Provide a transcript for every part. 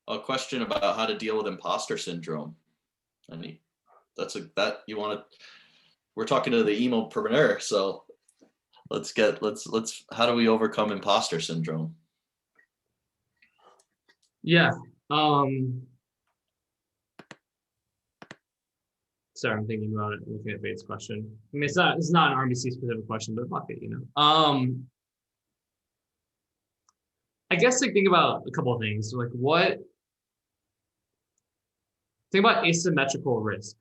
a question about how to deal with imposter syndrome. Any, we're talking to the emopreneur, so let's how do we overcome imposter syndrome? Yeah. Sorry, I'm thinking about it, looking at Bates' question. I mean, it's not an RBC specific question, but fuck it, you know. I guess like think about a couple of things. So, like think about asymmetrical risk.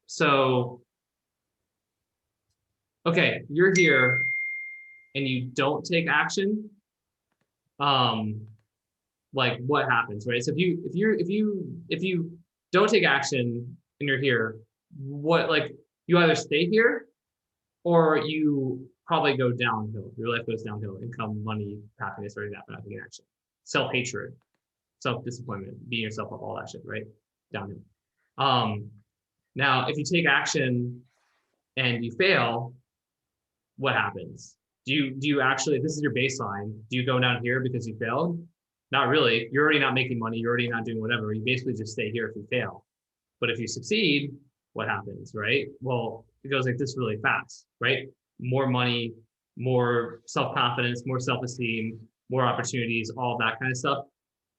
So, okay, you're here and you don't take action. Like what happens, right? So if you don't take action and you're here, what, like, you either stay here or you probably go downhill. Your life goes downhill. Income, money, happiness, or that, but not taking action. Self-hatred, self-disappointment, beating yourself up, all that shit, right? Downhill. Now, if you take action and you fail, what happens? Do you actually, if this is your baseline, do you go down here because you failed? Not really. You're already not making money. You're already not doing whatever. You basically just stay here if you fail. But if you succeed, what happens, right? Well, it goes like this really fast, right? More money, more self-confidence, more self-esteem, more opportunities, all that kind of stuff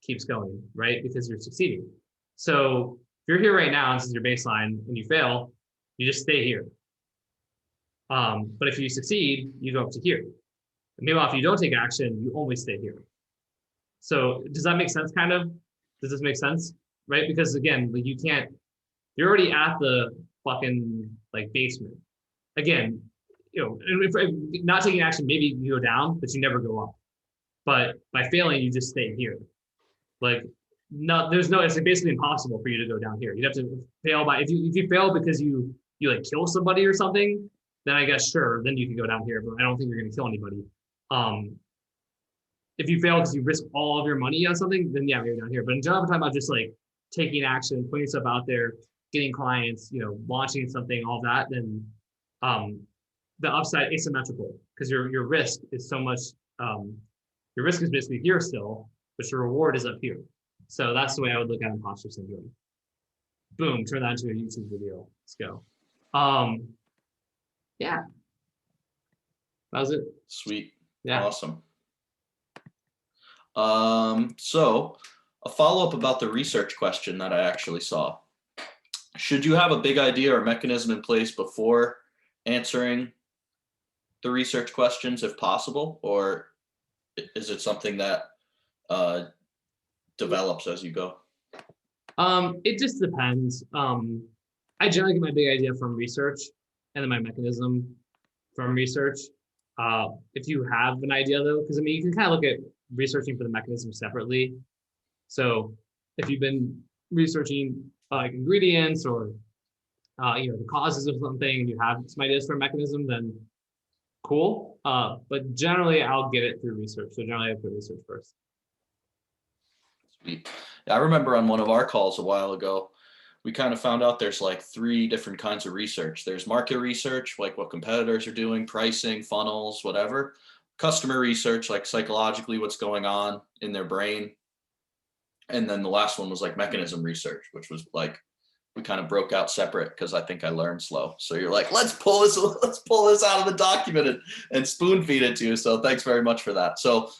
keeps going, right? Because you're succeeding. So if you're here right now, and this is your baseline, and you fail, you just stay here. But if you succeed, you go up to here. Meanwhile, if you don't take action, you only stay here. So does that make sense, kind of? Does this make sense? Right? Because again, like you're already at the fucking like basement. Again, you know, if not taking action, maybe you go down, but you never go up. But by failing, you just stay here. Like, no, it's basically impossible for you to go down here. You'd have to fail by, if you fail because you like kill somebody or something, then I guess sure, then you can go down here, but I don't think you're gonna kill anybody. If you fail because you risk all of your money on something, then yeah, maybe down here. But in general, we're talking about just like taking action, putting yourself out there, getting clients, you know, launching something, all that, then the upside asymmetrical, because your risk is so much, your risk is basically here still, but your reward is up here. So that's the way I would look at imposter syndrome. Boom, turn that into a YouTube video. Let's go. Yeah. That was it. Sweet. Yeah. Awesome. So a follow-up about the research question that I actually saw. Should you have a big idea or mechanism in place before answering the research questions if possible, or is it something that develops as you go? It just depends. I generally get my big idea from research and then my mechanism from research. If you have an idea though, because I mean, you can kind of look at researching for the mechanism separately. So if you've been researching like ingredients or you know, the causes of something and you have some ideas for a mechanism, then cool. But generally I'll get it through research. So generally I put research first. Sweet. Yeah, I remember on one of our calls a while ago, we kind of found out there's like 3 different kinds of research. There's market research, like what competitors are doing, pricing, funnels, whatever. Customer research, like psychologically what's going on in their brain. And then the last one was like mechanism research, which was like, we kind of broke out separate because I think I learned slow. So you're like, let's pull this out of the document and spoon feed it to you. So thanks very much for that. So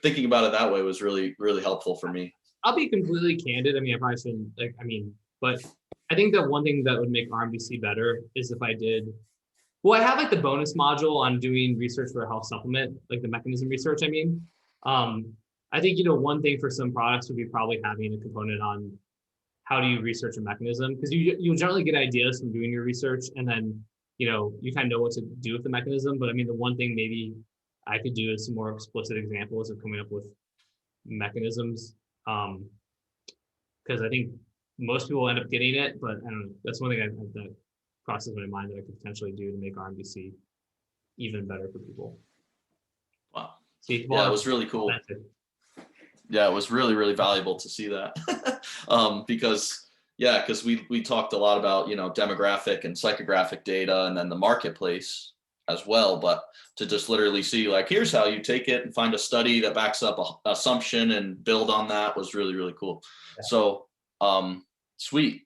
thinking about it that way was really, really helpful for me. I'll be completely candid. I mean, if I shouldn't, like, I mean, but I think that one thing that would make RMBC better is if I did, well, I have like the bonus module on doing research for a health supplement, like the mechanism research, I mean. I think, you know, one thing for some products would be probably having a component on how do you research a mechanism, because you'll generally get ideas from doing your research and then, you know, you kind of know what to do with the mechanism. But I mean, the one thing maybe I could do is some more explicit examples of coming up with mechanisms. Because I think most people end up getting it, but I don't know. That's one thing that crosses my mind that I could potentially do to make RMBC even better for people. Wow. See, yeah, it was really cool. Yeah, it was really, really valuable to see that. because we talked a lot about, you know, demographic and psychographic data and then the marketplace. as well, but to just literally see like, here's how you take it and find a study that backs up a assumption and build on that was really, really cool. Yeah. So sweet.